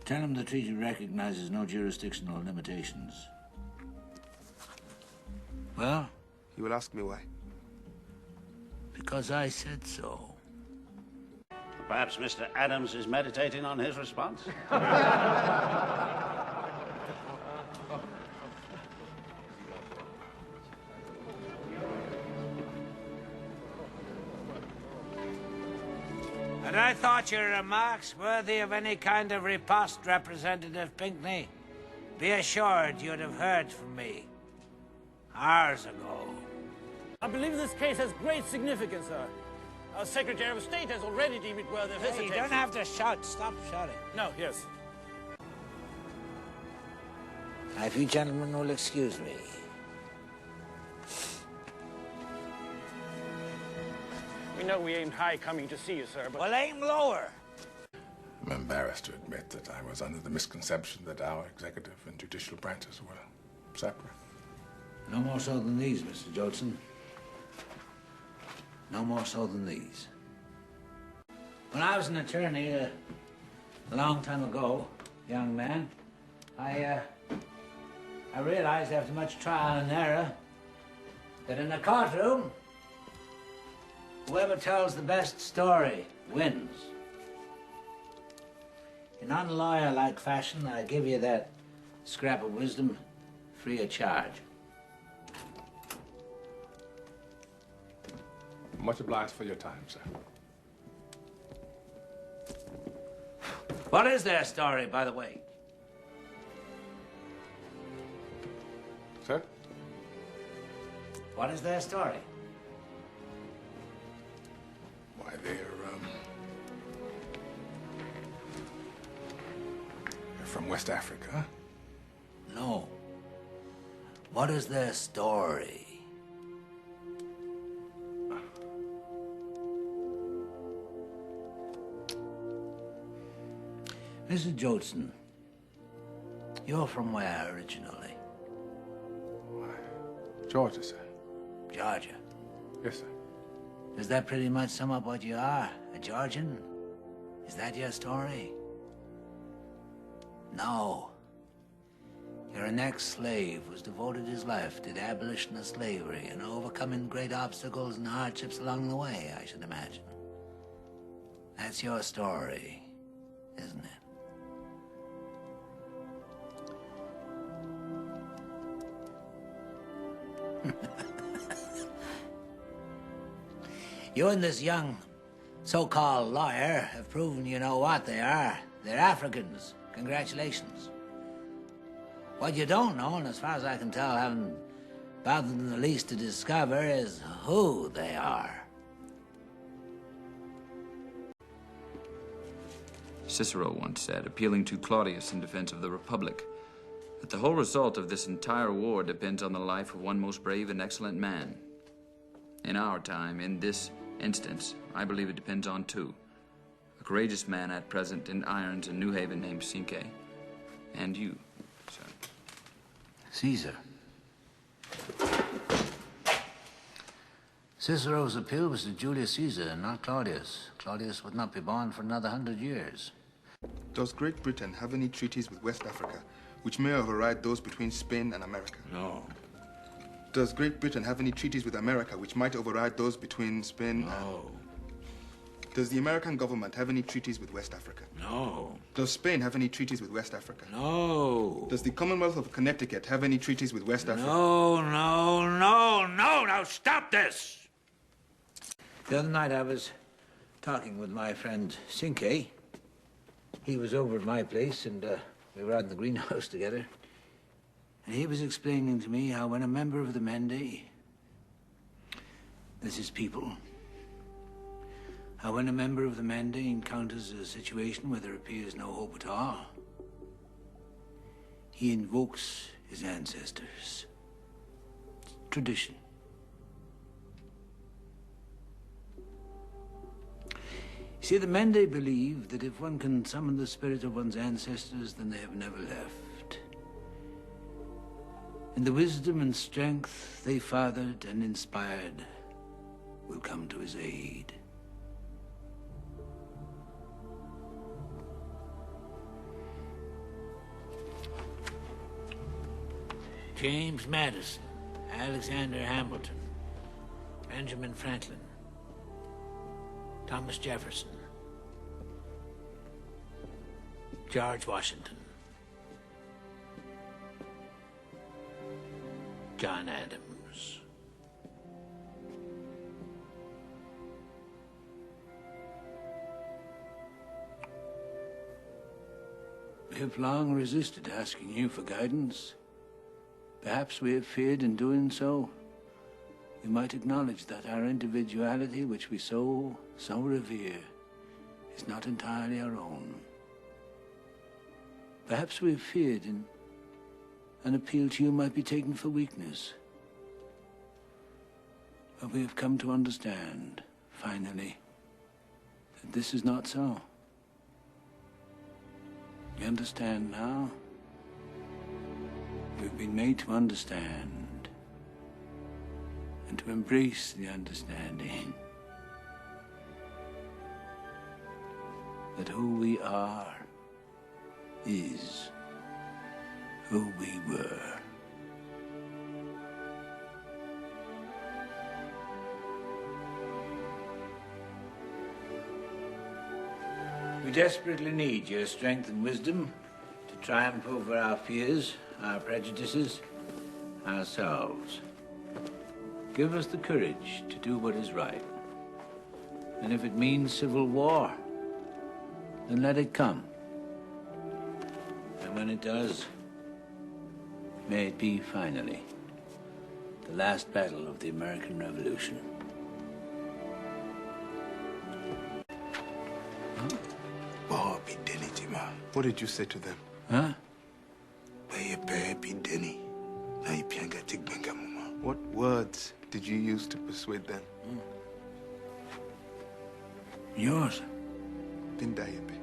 Tell him the treaty recognizes no jurisdictional limitations. Well? You will ask me why. Because I said so. Perhaps Mr. Adams is meditating on his response? And I thought your remarks worthy of any kind of riposte, Representative Pinckney. Be assured you'd have heard from me hours ago. I believe this case has great significance, sir. Our Secretary of State has already deemed it worthy of his attention. You don't have to shout. Stop shouting. No, yes. If you gentlemen will excuse me. We know we aimed high coming to see you, sir, but... Well, aim lower. I'm embarrassed to admit that I was under the misconception that our executive and judicial branches were separate. No more so than these, Mr. Jolson. No more so than these. When I was an attorney a long time ago, young man, I realized after much trial and error that in a courtroom, whoever tells the best story wins. In un-lawyer-like fashion, I give you that scrap of wisdom free of charge. Much obliged for your time, sir. What is their story, by the way? Sir? What is their story? Why, they're from West Africa. No. What is their story? Mrs. Jolson, you're from where originally? Why, Georgia, sir. Georgia? Yes, sir. Does that pretty much sum up what you are? A Georgian? Is that your story? No. You're an ex-slave who's devoted his life to the abolition of slavery and overcoming great obstacles and hardships along the way, I should imagine. That's your story, isn't it? You and this young so-called lawyer have proven you know what they are. They're Africans. Congratulations. What you don't know, and as far as I can tell, haven't bothered in the least to discover, is who they are. Cicero once said, appealing to Claudius in defense of the Republic, that the whole result of this entire war depends on the life of one most brave and excellent man. In our time, in this instance, I believe it depends on two. A courageous man at present in irons in New Haven named Cinque, and you, sir. Caesar. Cicero's appeal was to Julius Caesar and not Claudius. Claudius would not be born for another 100 years. Does Great Britain have any treaties with West Africa which may override those between Spain and America? No. Does Great Britain have any treaties with America which might override those between Spain No. Does the American government have any treaties with West Africa? No. Does Spain have any treaties with West Africa? No. Does the Commonwealth of Connecticut have any treaties with West Africa? No. Now stop this! The other night I was talking with my friend Cinque. He was over at my place and we were out in the greenhouse together. And he was explaining to me how when a member of the Mende, that's his people, how when a member of the Mende encounters a situation where there appears no hope at all, he invokes his ancestors. Tradition. See, the Mende believe that if one can summon the spirit of one's ancestors, then they have never left. And the wisdom and strength they fathered and inspired will come to his aid. James Madison, Alexander Hamilton, Benjamin Franklin, Thomas Jefferson, George Washington, John Adams. We have long resisted asking you for guidance. Perhaps we have feared in doing so, we might acknowledge that our individuality, which we so revere, is not entirely our own. Perhaps we have feared an appeal to you might be taken for weakness. But we have come to understand, finally, that this is not so. You understand now? We've been made to understand, and to embrace the understanding that who we are is who we were. We desperately need your strength and wisdom to triumph over our fears, our prejudices, ourselves. Give us the courage to do what is right. And if it means civil war, then let it come. And when it does, may it be finally the last battle of the American Revolution. What did you say to them? Huh? What words did you use to persuade them? Yours. Pindayepe.